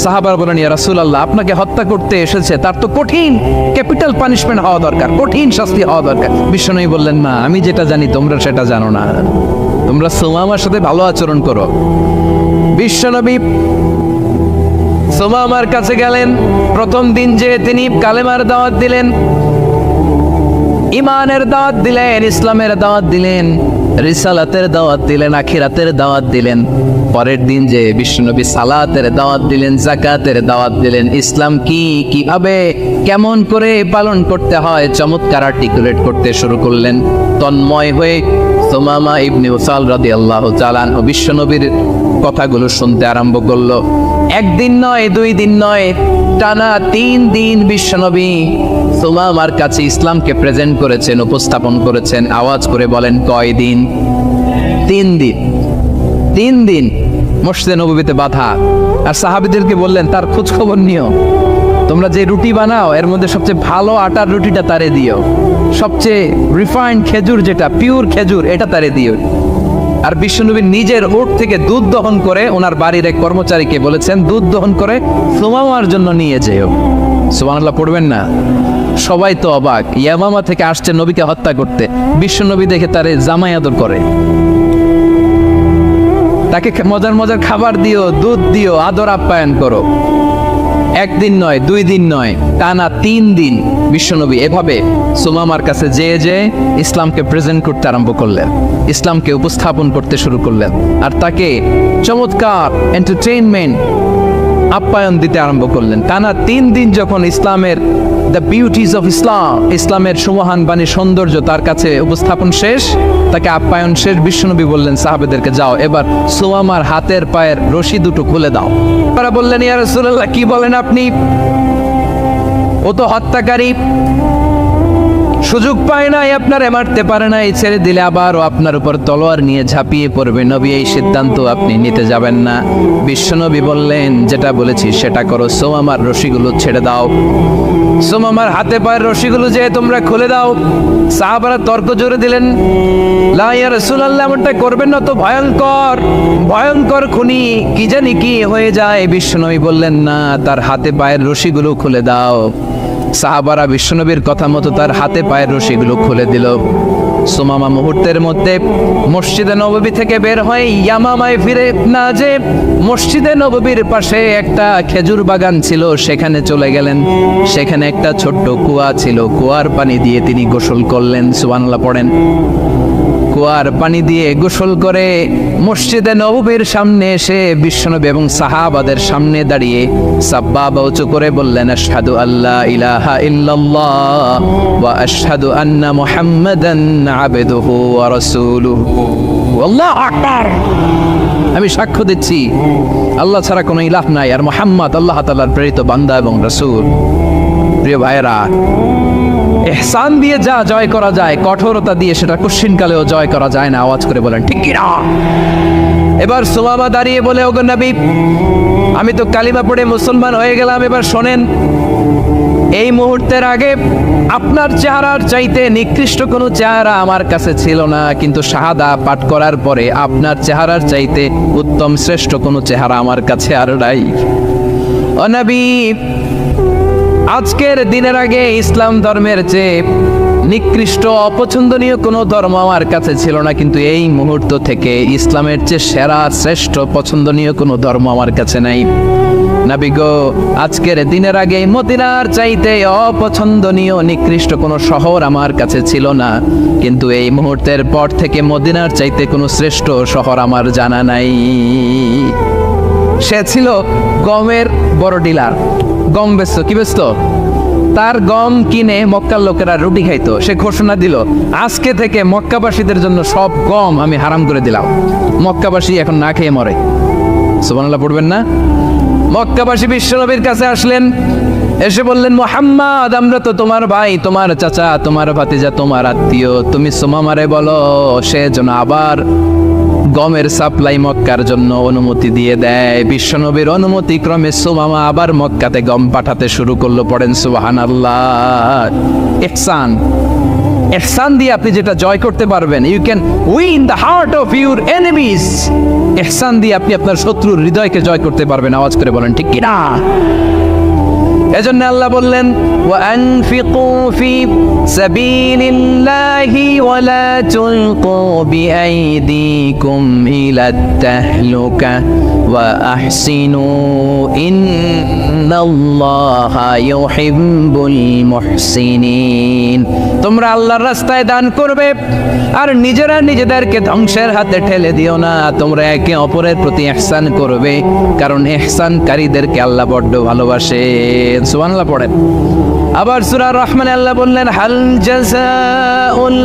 সাহাবারা বলেন, ইয়া রাসূলুল্লাহ, আপনাকে হত্যা করতে এসেছে, তার তো কঠিন ক্যাপিটাল পানিশমেন্ট হওয়া দরকার, কঠিন শাস্তি হওয়া দরকার। বিশ্বনবী বললেন, না, আমি যেটা জানি তোমরা সেটা জানো না, তোমরা সুমামার সাথে ভালো আচরণ করো। বিশ্বনবী সুমামার কাছে গেলেন। প্রথম দিন যে তিনি কালেমার দাওয়াত দিলেন, ইমানের দাওয়াত দিলেন, ইসলামের দাওয়াত দিলেন, রিসালাতের দাওয়াত দিলেন, আখিরাতের দাওয়াত দিলেন। পরের দিন যে বিশ্বনবী সালাতের দাওয়াত দিলেন, যাকাতের দাওয়াত দিলেন, ইসলাম কি, কিভাবে, কেমন করে পালন করতে হয় চমৎকার আর্টিকুলেট করতে শুরু করলেন। তন্ময় হয়ে সুমামা ইবনে উসাল রাদিয়াল্লাহু তাআলা আনহু বিশ্বনবীর কথাগুলো শুনতে আরম্ভ করলো। একদিন নয়, 2 দিন নয়, টানা 3 দিন বিশ্বনবী সুমামার কাছে ইসলামকে প্রেজেন্ট করেছেন, উপস্থাপন করেছেন। আওয়াজ করে বলেন, কয় দিন? 3 দিন। 3 দিন মসজিদে নববীতে বাধা। আর সাহাবীদেরকে বললেন, তার খোঁজ খবর নিও, তোমরা যে রুটি বানাও এর মধ্যে সবচেয়ে ভালো আটার রুটিটা তারে দিও, সবচেয়ে রিফাইন্ড খেজুর, যেটা পিওর খেজুর, এটা তারে দিও। আর বিশ্বনবী নিজের উট থেকে দুধ দহন করে ওনার বাড়ির এক কর্মচারীকে বলেছেন, দুধ দহন করে সুমামার জন্য নিয়ে যেও। সুবহানাল্লাহ পড়বেন না? সবাই তো অবাক, ইয়ামামা থেকে আসছে নবীকে হত্যা করতে, বিশ্বনবী দেখে তারে জামাই আদর করে, তাকে মজার মজার খাবার দিও, দুধ দিও, আদর আপ্যায়ন করো। 1 দিন নয়, 2 দিন নয়, টানা 3 দিন বিশ্বনবী এভাবে সুমামার কাছে যেয়ে ইসলামকে প্রেজেন্ট করতে আরম্ভ করলেন, ইসলামকে উপস্থাপন করতে শুরু করলেন। আর তাকে চমৎকার এন্টারটেইনমেন্ট আপ্যায়ন দিতে আরম্ভ করলেন। টানা 3 দিন যখন ইসলামের দ্য বিউটিজ অফ ইসলাম, ইসলামের সুমহান বাণী, সৌন্দর্য তার কাছে উপস্থাপন শেষ, তাকে আপ্যায়ন শেষ, বিশ্বনবী বললেন সাহাবেদেরকে, যাও এবার সুমামার হাতের পায়ের রশি দুটো খুলে দাও। তারা বললেন, ইয়া রাসূলুল্লাহ, কি বলেন আপনি? ও তো হত্যাকারী, সুযোগ পায় নাই, আপনারে মারতে পারে নাই, ছেড়ে দিলে আবার ও আপনার উপর তলোয়ার নিয়ে ঝাঁপিয়ে পড়বে। নবী, এই সিদ্ধান্ত আপনি নিতে যাবেন না। বিশ্বনবী বললেন, যেটা বলেছি সেটা করো, সুমামার রশিগুলো ছেড়ে দাও, সুমামার হাতে পায়ের রশিগুলো যে তোমরা খুলে দাও। সাহাবারা তর্ক জোরে দিলেন, লা ইয়া রাসূলুল্লাহ, এমনটা করবেন না, তো ভয়ঙ্কর, ভয়ঙ্কর খুনি, কি জানি কি হয়ে যায়। বিশ্বনবী বললেন, না, তার হাতে পায়ের রশিগুলো খুলে দাও। সাহাবারা বিশ্বনবীর কথা মতো তার হাতে পায়ের রশিগুলো খুলে দিল। সুমামা মুহূর্তের মধ্যে মসজিদে নববী থেকে বের হয়ে ইয়ামামায় ফিরে না যে মসজিদে নববীর পাশে একটা খেজুর বাগান ছিল, সেখানে চলে গেলেন। সেখানে একটা ছোট্ট কুয়া ছিল, কুয়ার পানি দিয়ে তিনি গোসল করলেন। সুবহানাল্লাহ পড়েন। কুয়ার পানি দিয়ে গোসল করে মসজিদে নববীর সামনে এসে বিশ্বনবী এবং সাহাবাদের সামনে দাঁড়িয়ে সাব্বাবা উঁচু করে বললেন, আশহাদু আল্লা ইলাহা ইল্লাল্লাহ ওয়া আশহাদু আন্না মুহাম্মাদান আবদুহু ওয়া রাসূলুহু। আল্লাহু আকবার। আমি সাক্ষ্য দিচ্ছি আল্লাহ ছাড়া কোনো ইলাহ নাই, আর মুহাম্মদ আল্লাহ তাআলার প্রেরিত বান্দা এবং রাসূল। প্রিয় ভাইরা, ইহসান দিয়ে যা জয় করা যায়, কঠোরতা দিয়ে সেটা কুশ্চিনকালেও জয় করা যায় না। আওয়াজ করে বলেন, ঠিক কি না? এবার সুমামা দাঁড়িয়ে বলে, ওগো নবী, আমি তো কালিমা পড়ে মুসলমান হয়ে গেলাম, এবার শোনেন, এই মুহূর্তের আগে আপনার চেহারার চাইতে নিকৃষ্ট কোনো চেহারা আমার কাছে ছিল না, কিন্তু শাহাদা পাঠ করার পরে আপনার চেহারার চাইতে উত্তম শ্রেষ্ঠ কোনো চেহারা আমার কাছে আর নাই। ও নবী, আজকের দিনের আগে ইসলাম ধর্মের চেয়ে নিকৃষ্ট অপছন্দনীয় কোনো ধর্ম আমার কাছে ছিল না, কিন্তু এই মুহূর্ত থেকে ইসলামের চেয়ে সেরা শ্রেষ্ঠ পছন্দনীয় কোনো ধর্ম আমার কাছে নাই। নবী গো, আজকের দিনের আগে মদিনার চাইতে অপছন্দনীয় নিকৃষ্ট কোনো শহর আমার কাছে ছিল না, কিন্তু এই মুহূর্তের পর থেকে মদিনার চাইতে কোনো শ্রেষ্ঠ শহর আমার জানা নাই। সে ছিল গমের বড় ডিলার, গম বেচতো। কি বেচতো? তার গম কিনে মক্কার লোকেরা রুটি খাইতো। সে ঘোষণা দিল, আজকে থেকে মক্কাবাসীদের জন্য সব গম আমি হারাম করে দিলাম, মক্কাবাসী এখন না খেয়ে মরে। সুবহানাল্লাহ পড়বেন না? মক্কাবাসী বিশ্বনবীর কাছে আসলেন, এসে বললেন, মুহাম্মদ, আমরা তো তোমার ভাই, তোমার চাচা, তোমার ভাতিজা, তোমার আত্মীয়, তুমি সুমামারে বলো সে যেন আবার গমের সাপ্লাই মক্কার জন্য অনুমতি দিয়ে দেয়। বিশ্বনবীর অনুমতি ক্রমে সুমামা আবার মক্কাতে গম পাঠাতে শুরু করলো। পড়েন সুবহানাল্লাহ। ইহসান, ইহসান দিয়ে আপনি যেটা জয় করতে পারবেন, you can win the heart of your enemies. ইহসান দিয়ে আপনি আপনার শত্রুর হৃদয়কে জয় করতে পারবেন। আওয়াজ করে বলেন ঠিক কি না? এজন্য আল্লাহ বললেন ওয়ানফিকু ফি সাবিলিল্লাহি ওয়ালা তুলকু বিআইদিকুম ইলাত তাহলুকা ওয়া আহসিনু ইন্নাল্লাহা ইউহিব্বুল মুহসিনিন। তোমরা আল্লাহর রাস্তায় দান করবে আর নিজেরা নিজেদেরকে ধ্বংসের হাতে ঠেলে দিও না। তোমরা একে অপরের প্রতি ইহসান করবে, কারণ ইহসানকারীদেরকে আল্লাহ বড্ড ভালোবাসেন। সুবহানাল্লাহ পড়েন। আবার সূরা রহমানে আল্লাহ বললেন হাল জাযাউল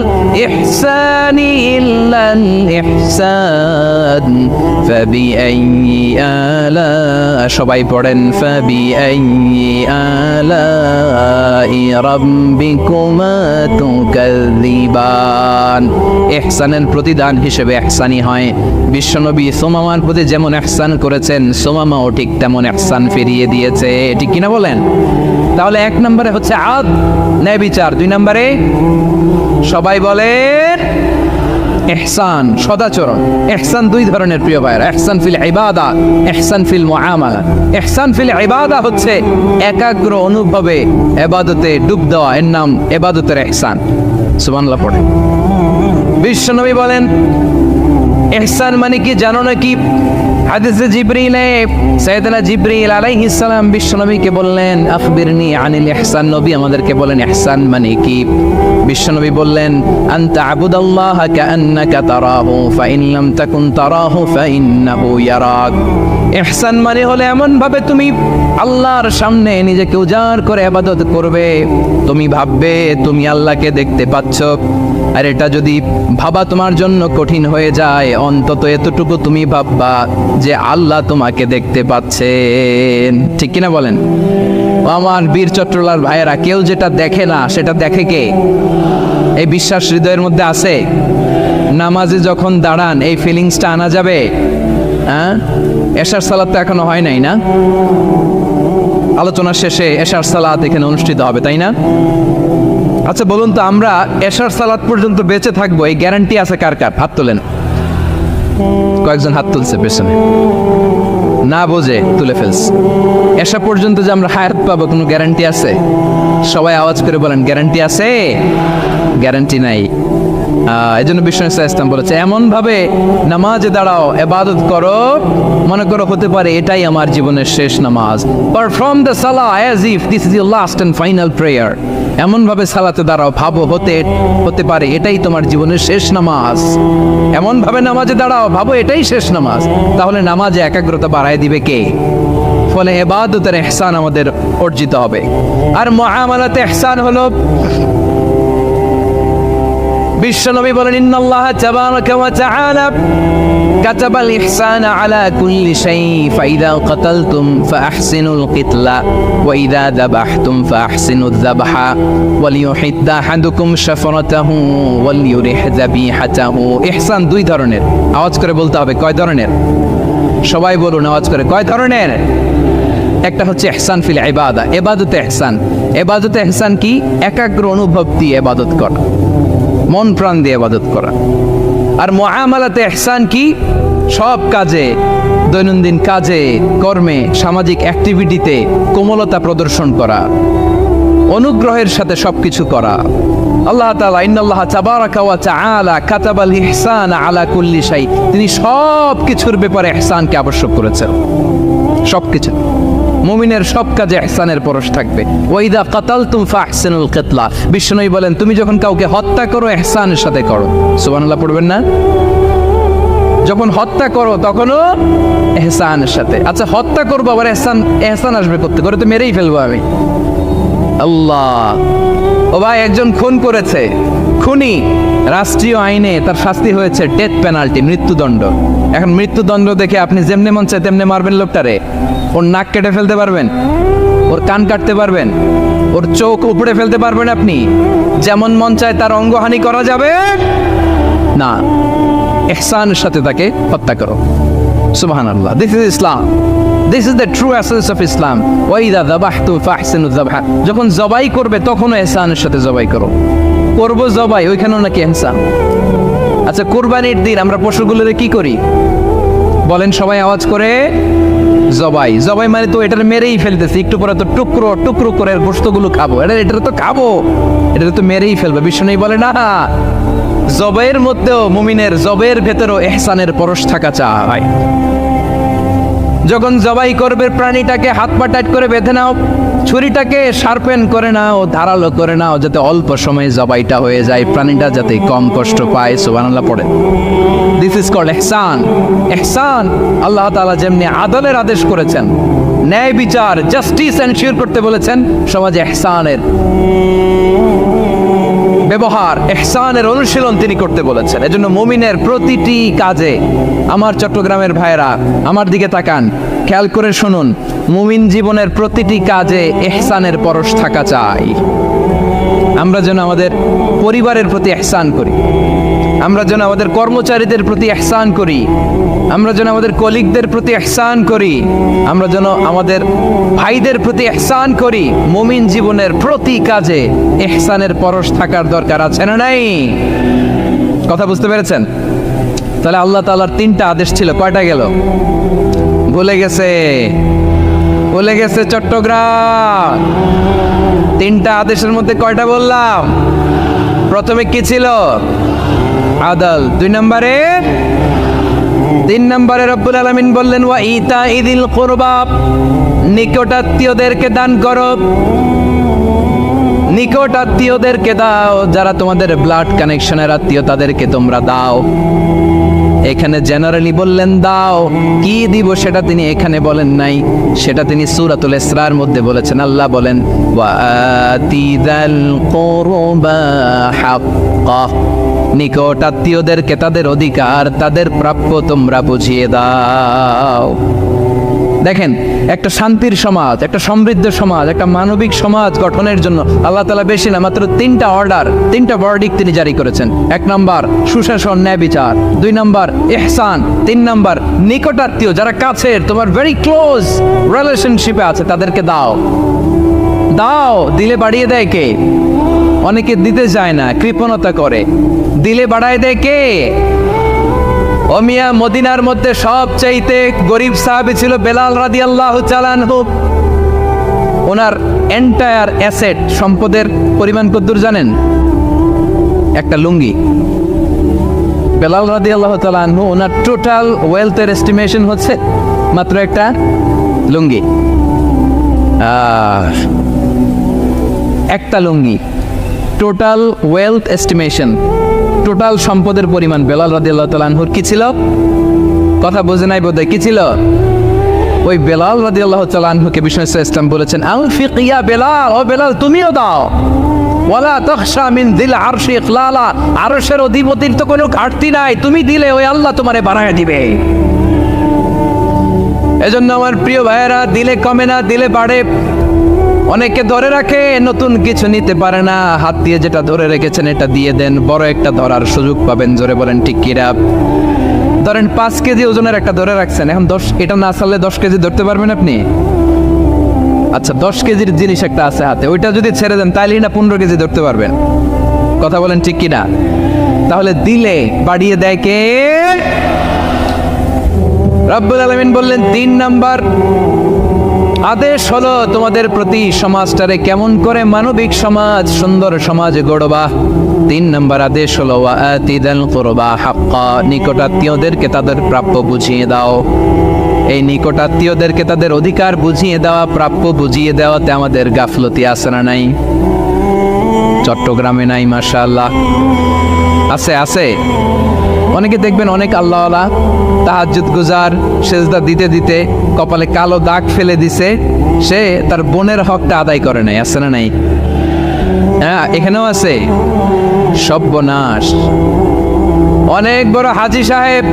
ইহসানি ইল্লাল ইহসান ফাবিআইয়ি আলা, সবাই পড়েন ফাবিআইয়ি আলাই রাব্বিকুমা তুকাযযিবান। ইহসানের প্রতিদান হিসেবে ইহসানি হয়। বিশ্বনবী সুমামার প্রতি যেমন ইহসান করেছেন, সুমামাও ঠিক তেমন ইহসান ফিরিয়ে দিয়েছে। ঠিক কিনা বলেন? তাহলে এক নম্বরে হচ্ছে আদ, ন্যায় বিচার। দুই নম্বরে সবাই বলেন ইহসান, সদাচরণ। ইহসান দুই ধরনের প্রিয় ভাইরা, ইহসান ফিল ইবাদা, ইহসান ফিল মুআমালা। ইহসান ফিল ইবাদা হচ্ছে একাগ্র অনুভবে ইবাদতে ডুব দেওয়া, এর নাম ইবাদতের ইহসান। সুবহানাল্লাহ পড়ে। বিশ্বনবী বলেন ইহসান মানে কি জানো নাকি? হাদিসে জিবরিলে সাইয়েদনা জিবরিল আলাইহিস সালাম বিশ্বনবীকে বললেন আখবিরনি আনিল ইহসান। নবী আমাদেরকে বলেন ইহসান মানে কি? বিশ্বনবী বললেন আনতা আবুদাল্লাহা কাআন্নাকা তারাহু ফাইন লাম তাকুন তারাহু ফাইন্নাহু ইয়ারাক। ইহসান মানে হলো এমন ভাবে তুমি আল্লাহর সামনে নিজেকে উজাড় করে ইবাদত করবে, তুমি ভাববে তুমি আল্লাহকে দেখতে পাচ্ছ। আর এটা যদি ভাবা তোমার জন্য কঠিন হয়ে যায়, অন্তত এতটুকু তুমি ভাববা যে আল্লাহ তোমাকে দেখতে পাচ্ছেন। ঠিক কিনা বলেন? আমার বীর চট্টলার ভাইয়েরা, কেউ যেটা দেখে না সেটা দেখে কে? এই বিশ্বাস হৃদয়ের মধ্যে আছে? নামাজে যখন দাঁড়ান এই ফিলিংসটা আনা যাবে? হ্যাঁ, এশার সালাত তো এখনো হয় নাই না? আলোচনা শেষে এশার সালাত এখানে অনুষ্ঠিত হবে, তাই না? আচ্ছা বলুন তো, আমরা এশার সালাত পর্যন্ত বেঁচে থাকবো এই গ্যারান্টি আছে কার কার? হাত তোলেন। কয়েকজন হাত তুলছে পেছনে, না বোঝে তুলে ফেলছে। এশা পর্যন্ত যে আমরা হায়াত পাবো কোনো গ্যারান্টি আছে? সবাই আওয়াজ করে বলেন গ্যারান্টি আছে? গ্যারান্টি নাই। এই জন্য বিষ্ণু ইসলাম বলেছে এমন ভাবে নামাজে দাঁড়াও, ইবাদত করো, মনে করো হতে পারে এটাই আমার জীবনের শেষ নামাজ। Perform the salah as if this is your last and final prayer. এমন ভাবে সালাতে দাঁড়াও, ভাবো হতে পারে এটাই তোমার জীবনের শেষ নামাজ। এমন ভাবে নামাজে দাঁড়াও, ভাবো এটাই শেষ নামাজ। তাহলে নামাজে একাগ্রতা বাড়ায় দিবে কে? ফলে ইবাদতের ইহসান আমাদের অর্জিত হবে। আর মুআমালাতে ইহসান হলো, বিশ্বনবী বলেন ইন্নাল্লাহা তাবারাকা ওয়া তাআলা কাতাবাল ইহসানা আলা কুল্লি শাই ফাইদা কাতালতুম ফাআহসিনুল কিতলা ওয়া ইযা যাবাহতুম ফাআহসিনুয যাবহা ওয়ালিয়ুহিদ্দা আহাদুকুম শাফরাতাহু ওয়ালিয়ুরিহ যাবিহাতাহু। ইহসান দুই ধরনের। আওয়াজ করে বলতে হবে কয় ধরনের? সবাই বলুন আওয়াজ করে, কয় ধরনের? একটা হচ্ছে ইহসান ফিল ইবাদা, ইবাদতে ইহসান। ইবাদতে ইহসান কি? একাগ্র অনুভব দিয়ে ইবাদত করা, মন প্রাণ দিয়ে ইবাদত করা। আর মুআমালাতে ইহসান কি? সব কাজে, দৈনন্দিন কাজে, কর্মে, সামাজিক অ্যাক্টিভিটিতে কোমলতা প্রদর্শন করা, অনুগ্রহের সাথে সবকিছু করা। আল্লাহ তাআলা ইন্নাল্লাহা তাবারাকা ওয়া তাআলা কাতাবাল ইহসানা আলা কুল্লি শাই, তিনি সব কিছুর ব্যাপারে ইহসানকে আবশ্যক করেছেন। সবকিছু, মুমিনের সব কাজে ইহসানের পরশ থাকবে। ওয়া ইযা কাতালতুম ফাহসিনুল কিতলা। বিষ্ণুই বলেন তুমি যখন কাউকে হত্যা করো ইহসানের সাথে করো। সুবহানাল্লাহ পড়বেন না? যখন হত্যা করো তখনও ইহসানের সাথে। আচ্ছা হত্যা করবো আবার ইহসান আসবে করতে করে তো মেরেই ফেলবো আমি। আল্লাহ, ও ভাই একজন খুন করেছে, খুনি, রাষ্ট্রীয় আইনে তার শাস্তি হয়েছে ডেথ পেনাল্টি, মৃত্যুদণ্ড। এখন মৃত্যুদণ্ড দেখে আপনি যেমনে মন চায় তেমনে মারবেন লোকটারে? ওর নাক কেটে ফেলতে পারবেন? ওর কান কাটতে পারবেন? ওর চোখ উপড়ে ফেলতে পারবেন আপনি? যেমন মন চায় তার অঙ্গহানি করা যাবে না। ইহসানের সাথে তাকে হত্যা করো। সুবহানাল্লাহ, this is Islam, this is the true essence of Islam. ওয়া ইযা যাবাহতুম ফাহসিনুয যাবহা, যখন জবাই করবে তখনও ইহসানের সাথে জবাই করো। করব জবাই, ওইখানেও নাকি হিংসা। আচ্ছা, কুরবানির দিন আমরা পশুগুলোরে কি করি বলেন সবাই আওয়াজ করে? জবাই। জবাই মানে তো এটার মেরেই ফেলতেছি, একটু পরে তো টুকরো টুকরো করে গোশতগুলো খাবো, এটা তো খাবো, এটা তো মেরেই ফেলবে। বিষ্ণু বলে না, জবাইয়ের মধ্যেও মুমিনের জবের ভেতরেও ইহসানের পরশ থাকা চাই। যখন জবাই করবে প্রাণীটাকে হাত পা টাইট করে বেঁধে নাও, ছুরিটাকে শার্পেন করে নাও, ধারালো করে নাও, যাতে অল্প সময়ে জবাইটা হয়ে যায়, প্রাণীটা যাতে কম কষ্ট পায়। সুবহানাল্লাহ পড়ে। দিস ইজ কল্ড ইহসান। ইহসান আল্লাহ তাআলা যেমনি আদলের আদেশ করেছেন, ন্যায় বিচার জাস্টিস এনশিওর করতে বলেছেন, সমাজে ইহসানের ব্যবহার, ইহসানের অনুশীলন তিনি করতে বলেছেন। এজন্য মুমিনের প্রতিটি কাজে, আমার চট্টগ্রামের ভাইরা আমার দিকে তাকান, খেয়াল করে শুনুন, মুমিন জীবনের প্রতিটি কাজে ইহসানের পরশ থাকা চাই। আমরা যেন আমাদের পরিবারের প্রতি ইহসান করি, আমরা যেন আমাদের কর্মচারীদের প্রতি ইহসান করি, আমরা যেন আমাদের কলিগদের প্রতি ইহসান করি, আমরা যেন আমাদের ভাইদের প্রতি ইহসান করি। মুমিন জীবনের প্রতি কাজে ইহসানের পরশ থাকার দরকার আছে না নাই? কথা বুঝতে পেরেছেন? তাহলে আল্লাহ তাআলার 3টা আদেশ ছিল, কয়টা গেল? ভুলে গেছে চট্টগ্রাম। 3টা আদেশের মধ্যে কয়টা বললাম? প্রথমে কি ছিল? আদল। 2 নম্বরে, 3 নম্বরে রব্বুল আলামিন বললেন ওয়া ইতা ইদিল কুরবা, নিকটাত্মীয়দেরকে দান করো, নিকটাত্মীয়দেরকে দাও, যারা তোমাদের ব্লাড কানেকশনের আত্মীয় তাদেরকে তোমরা দাও। এখানে জেনারেলি বললেন দাও, কি দিব সেটা তিনি এখানে বলেন নাই, সেটা তিনি সূরাতুল ইসরার মধ্যে বলেছেন। আল্লাহ বলেন ওয়া আতিযাল কুরবা হাক্কা, নিকট আত্মীয়দেরকে তাদের অধিকার, তাদের প্রাপ্য তোমরা বুঝিয়ে দাও। দেখেন, একটা শান্তির সমাজ, একটা সমৃদ্ধ সমাজ, একটা মানবিক সমাজ গঠনের জন্য আল্লাহ তাআলা বেশি না, মাত্র 3টা অর্ডার, 3টা ভার্ডিক্ট তিনি জারি করেছেন। 1 নম্বর সুশাসন, ন্যায় বিচার। 2 নম্বর ইহসান। 3 নম্বর নিকটাত্মীয়, যারা কাছের, তোমার ভেরি ক্লোজ রিলেশনশিপে আছে, তাদেরকে দাও। দাও, দিলে বাড়িয়ে দেয় কে? অনেকে দিতে যায় না, কৃপণতা করে। দিলে বাড়ায় দেয় কে? ও মিয়া, মদিনার মধ্যে সবচাইতে গরিব সাহাবী ছিল বেলাল রাদিয়াল্লাহু তাআলা আনহু। ওনার এন্টায়ার অ্যাসেট, সম্পদের পরিমাণ কতদূর জানেন? একটা লুঙ্গি। বেলাল রাদিয়াল্লাহু তাআলা আনহু, ওনার টোটাল ওয়েলথের এস্টিমেশন হচ্ছে মাত্র একটা লুঙ্গি। একটা লুঙ্গি, টোটাল ওয়েলথ এস্টিমেশন, টোটাল সম্পদের পরিমাণ বেলাল রাদিয়াল্লাহু তাআলা আনহুর কি ছিল? কথা বোঝে নাই বোধহয়। কি ছিল? ওই বেলাল রাদিয়াল্লাহু তাআলা আনহুকে বিষ্ণু ইসলাম বলেছেন, আনফিক ইয়া বেলাল, ও বেলাল তুমিও দাও। ওয়ালা তাখশা মিন যিল আরশি ইখলালা, আরশের অধিপতির তো কোনো ঘাটতি নাই, তুমি দিলে ওই আল্লাহ তোমারে বাড়ায় দিবে। এজন্য আমার প্রিয় ভাইয়েরা, দিলে কমে না, দিলে বাড়ে। অনেকে ধরে রাখে, নতুন কিছু নিতে পারে না, হাত দিয়ে যেটা ধরে রেখেছেন এটা দিয়ে দেন, বড় একটা ধরার সুযোগ পাবেন। জোরে বলেন ঠিক কিনা? ধরেন 5 কেজি ওজনের একটা ধরে রাখছেন, এখন 10, এটা না চাললে 10 কেজি ধরতে পারবেন আপনি? আচ্ছা, 10 কেজির জিনিস একটা আছে হাতে, ওইটা যদি ছেড়ে দেন তাইলেই না 15 কেজি ধরতে পারবেন। কথা বলেন ঠিক কিনা? তাহলে দিলে বাড়িয়ে দেয় কে? রব্বুল আলামিন বললেন 3 নাম্বার আদেশ হলো তোমাদের প্রতি সমাজটারে কেমন করে মানবিক সমাজ, সুন্দর সমাজ গড়বা। 3 নম্বর আদেশ হলো ওয়া আতিযাল কুরবা হাক্কা, নিকটাত্মীয়দেরকে তাদের প্রাপ্য বুঝিয়ে দাও। এই নিকটাত্মীয়দেরকে তাদের অধিকার বুঝিয়ে দেওয়া, প্রাপ্য বুঝিয়ে দেওয়াতে আমাদের গাফলতি আছে না নাই? চট্টগ্রামে নাই? মাশাআল্লাহ আছে, আছে। অনেকে দেখবেন অনেক আল্লাহওয়ালা, তাহাজ্জুদ গুজার, সেজদা দিতে দিতে কপালে কালো দাগ ফেলে দিছে, সে তার বোনের হকটা আদায় করে নাই। আছে না নাই? হ্যাঁ, এখানেও আছে। সর্বনাশ। অনেক বড় হাজী সাহেব,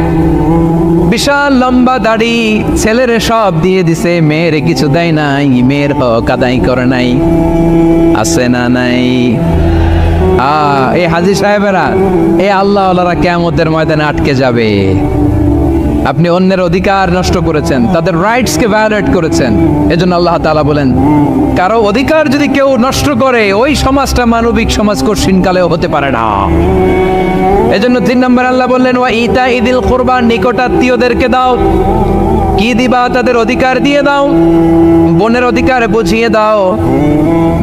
বিশাল লম্বা দাড়ি, ছেলেরে সব দিয়ে দিছে, মেয়েরে কিছু দেয় নাই, মেয়ের হক আদায় করে নাই। আছে না নাই? এই হাজী সাহেবেরা, এই আল্লাহওয়ালারা কিয়ামতের ময়দানে আটকে যাবে। আপনি অন্যের অধিকার নষ্ট করেছেন, তাদের রাইটসকে ভায়োলেট করেছেন। এজন্য আল্লাহ তাআলা বলেন, কারো অধিকার যদি কেউ নষ্ট করে, ওই সমাজটা মানবিক সমাজ কঠিনকালেও হতে পারে না। এজন্য 3 নম্বর আল্লাহ বললেন, ওয়া ইতা ইদিল কুরবা, নিকটাত্মীয়দেরকে দাও। কি দিবা? তাদের অধিকার দিয়ে দাও। বোনের অধিকার বুঝিয়ে দাও,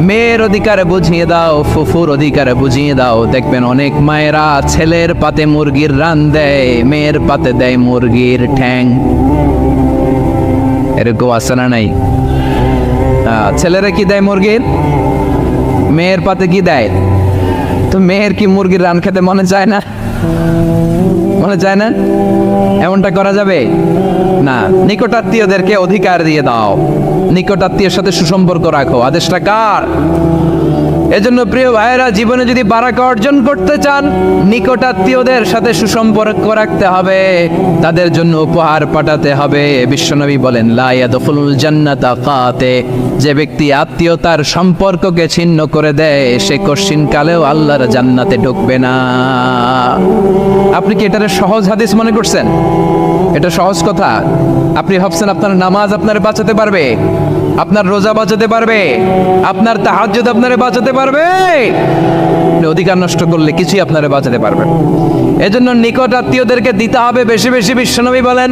মেয়ের অধিকার বুঝিয়ে দাও, ফুফুর অধিকার বুঝিয়ে দাও। দেখবেন অনেক মায়েরা ছেলের পাতে মুরগির রান দেয়, মেয়ের পাতে দেয় মুরগির ঠ্যাং। এরকম আছে না নাই? ছেলেরা কি দেয়? মুরগির। মেয়ের পাতে কি দেয়? তো মেয়ের কি মুরগির রান খেতে মনে চায় না? মনে চায় না? এমনটা করা যাবে না। নিকটাত্মীয়দেরকে অধিকার দিয়ে দাও, নিকটাত্মীয়ের সাথে সুসম্পর্ক রাখো। আদেশটা কার? এজন্য প্রিয় ভাইয়েরা, জীবনে যদি বারাকা অর্জন করতে চান, নিকটাত্মীয়দের সাথে সুসম্পর্ক রাখতে হবে, তাদের জন্য উপহার পাঠাতে হবে। বিশ্বনবী বলেন, লা ইয়াদখুলুল জান্নাতা কাতে, যে ব্যক্তি আত্মীয়তার সম্পর্ককে ছিন্ন করে দেয়, সে কঠিন কালেও আল্লাহর জান্নাতে ঢুকবে না। আপনি কি এটারে সহজ হাদিস মনে করছেন? এটা সহজ কথা। আপনি ভাবছেন আপনার নামাজ আপনারে বাঁচাতে পারবে, আপনার রোজা বাঁচাতে পারবে, আপনার তাহাজ্জুদ আপনারে বাঁচাতে পারবে? অধিকার নষ্ট করলে কিছুই আপনারে বাঁচাতে পারবে। এজন্য নিকট আত্মীয়দেরকে দিতে হবে বেশি বেশি। বিশ্বনবী বলেন,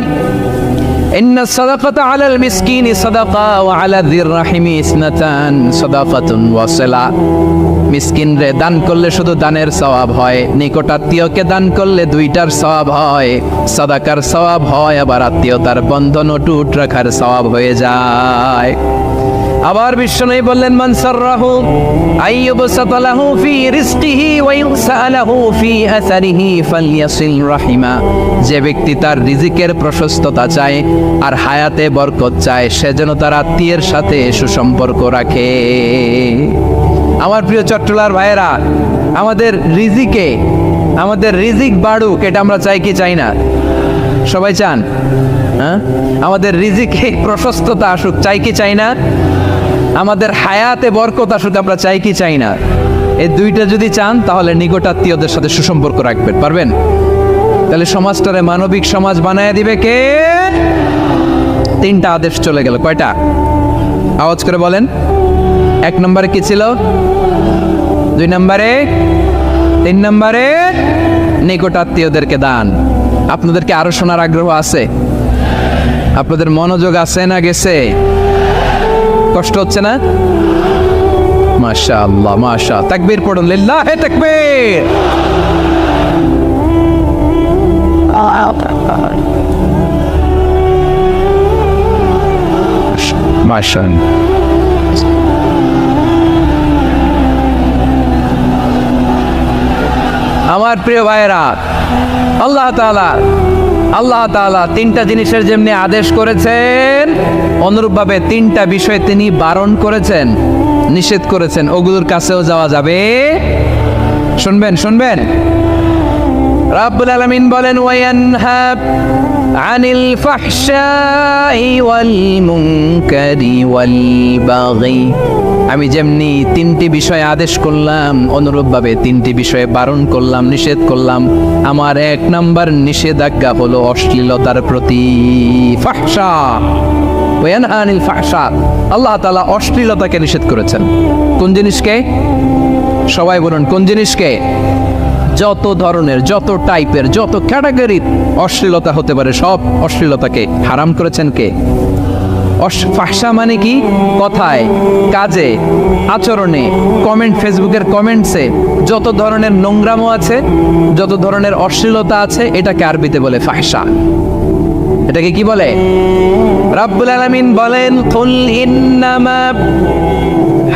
ইন্না সাদাকাতা আলাল মিসকিনি সাদাকা ওয়া আলা যির রাহিমি ইসনাতান সাদাকাতুন ওয়া সিলা। মিসকিনরে দান করলে শুধু দানের সওয়াব হয়, নিকট আত্মীয়কে দান করলে দুইটার সওয়াব হয়। সাদাকার সওয়াব হয়, আবার আত্মীয়তার বন্ধন অটুট রাখার সওয়াব হয়ে যায়। আবার বিশ্বনবী বললেন, মান সাররাহু আইয়ুবসাতা লাহু ফি রিজকিহি ওয়া ইউসালাহু ফি আসারিহি ফালইয়াসিল রাহিমা। যে ব্যক্তি তার রিজিকের প্রশস্ততা চায় আর হায়াতে বরকত চায়, সে যেন তার আত্মীয়ের সাথে সুসম্পর্ক রাখে। আমার প্রিয় চট্টলার ভাইয়েরা, আমাদের রিজিক বাড়ুক, এটা আমরা চাই কি চাই না? সবাই চান? হ্যাঁ, আমাদের রিজিকে প্রশস্ততা আসুক, চাই কি চাই না? আমাদের হায়াতে বরকত আসুক, আমরা চাই কি চাই না? এই দুইটা যদি চান, তাহলে নিকট আত্মীয়দের সাথে সুসম্পর্ক রাখবেন, পারবেন? তাহলে সমাজটারে মানবিক সমাজ বানায় দিবে কে? 3টা আদেশ চলে গেল। কয়টা? আওয়াজ করে বলেন। 1 নম্বরে কি ছিল? 2 নম্বরে, 3 নম্বরে নিকট আত্মীয়দেরকে দান। আপনাদেরকে আরো শোনার আগ্রহ আছে? আপনাদের মনোযোগ আছে না গেছে? কষ্ট হচ্ছে না? মাশাআল্লাহ, মাশাআল্লাহ। তাকবীর পড়ুন, লিল্লাহি তাকবীর। মাশাআল্লাহ। আমার প্রিয় ভাইয়েরা, আল্লাহ তাআলা 3টা জিনিসের যেমনি আদেশ করেছেন, অনুরূপভাবে 3টা বিষয় তিনি বারণ করেছেন, নিষেধ করেছেন। ওগুলোর কাছেও যাওয়া যাবে। শুনবেন। রাব্বুল আলামিন বলেন, ওয়ায়ানহা আনিল ফাহশাই ওয়াল মুনকারি ওয়াল বাগি। আমি যেমনি 3টি বিষয় আদেশ করলাম, অনুরূপভাবে 3টি বিষয়ে বারণ করলাম, নিষেধ করলাম। আমার 1 নম্বর নিষেধাজ্ঞা হলো অশ্লীলতার প্রতি। ফাহশা, ওয়ায়ানহা আনিল ফাহশা, আল্লাহ তাআলা অশ্লীলতাকে নিষেধ করেছেন। কোন জিনিসকে? সবাই বলুন, কোন জিনিসকে? যত ধরনের, যত টাইপের, যত ক্যাটাগরির অশ্লীলতা হতে পারে, সব অশ্লীলতাকে হারাম করেছেন কে? ফাহশা মানে কি? কথায়, কাজে, আচরণে, কমেন্ট, ফেসবুকের কমেন্টসে যত ধরনের নোংরামো আছে, যত ধরনের অশ্লীলতা আছে, এটাকে আরবিতে বলে ফাহশা। এটাকে কি বলে? রাব্বুল আলামিন বলেন, কুল ইন্নামা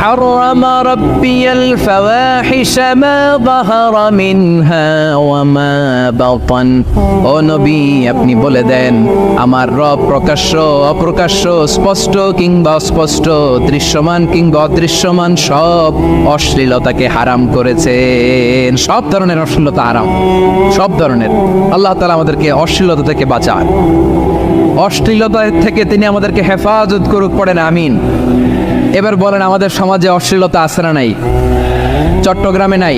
حرم ربي الفواحش ما ظهر منها وما بطن। ও নবী, আপনি বলে দেন, আমার রব প্রকাশ্য, অপ্রকাশ্য, স্পষ্ট কিংবা অস্পষ্ট, দৃশ্যমান কিংবা অদৃশ্যমান সব অশ্লীলতাকে হারাম করেছেন। সব ধরনের অশ্লীলতা হারাম, সব ধরনের। আল্লাহ তাআলা আমাদেরকে অশ্লীলতা থেকে বাঁচান, অশ্লীলতা থেকে তিনি আমাদেরকে হেফাজত করুক। পড়েন আমিন। এবার বলেন, আমাদের সমাজে অশ্লীলতা আছে না নাই? চট্টগ্রামে নাই?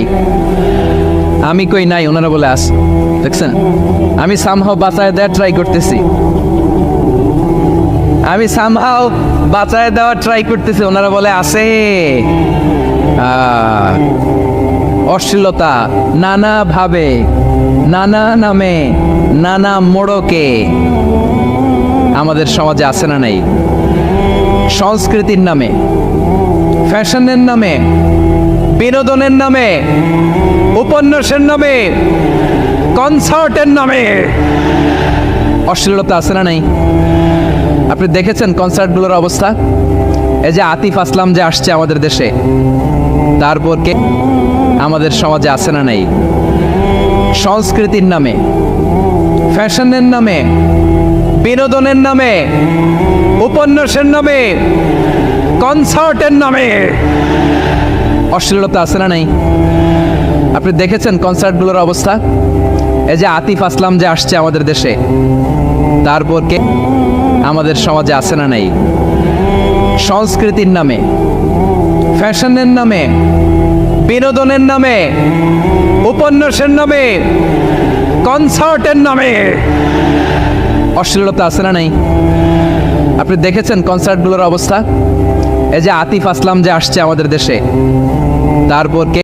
আমি কই নাই, ওনারা বলে আছে। দেখছেন, আমি সামহাও বাঁচায় দেওয়ার ট্রাই করতেছি, আমি সামহাও বাঁচায় দেওয়ার ট্রাই করতেছি, ওনারা বলে আছে অশ্লীলতা নানা ভাবে, নানা নামে, নানা মোড়কে আমাদের সমাজে আছে না নাই? সংস্কৃতির নামে, ফ্যাশনের নামে, বিনোদনের নামে, উপন্যাসের নামে, কনসার্টের নামে অশ্লীলতা আছে না নাই? আপনি দেখেছেন কনসার্টগুলোর অবস্থা? এই যে আতিফ আসলাম যে আসছে আমাদের দেশে, তারপর কে আমাদের সমাজে আছে না নাই? সংস্কৃতির নামে, ফ্যাশনের নামে, বিনোদনের নামে, উপন্যাসের নামে, কনসার্টের নামে অশ্লীলতা আছে না নাই? আপনি দেখেছেন কনসার্টগুলোর অবস্থা? এই যে আতিফ আসলাম যে আসছে আমাদের দেশে, তারপর কে আমাদের সমাজে আছে না নাই? সংস্কৃতির নামে, ফ্যাশনের নামে, বিনোদনের নামে, উপন্যাসের নামে, কনসার্টের নামে অশ্লীলতা আছে না নাই? আপনি দেখেছেন কনসার্টগুলোর অবস্থা? এই যে আতিফ আসলাম যে আসছে আমাদের দেশে, তারপর কে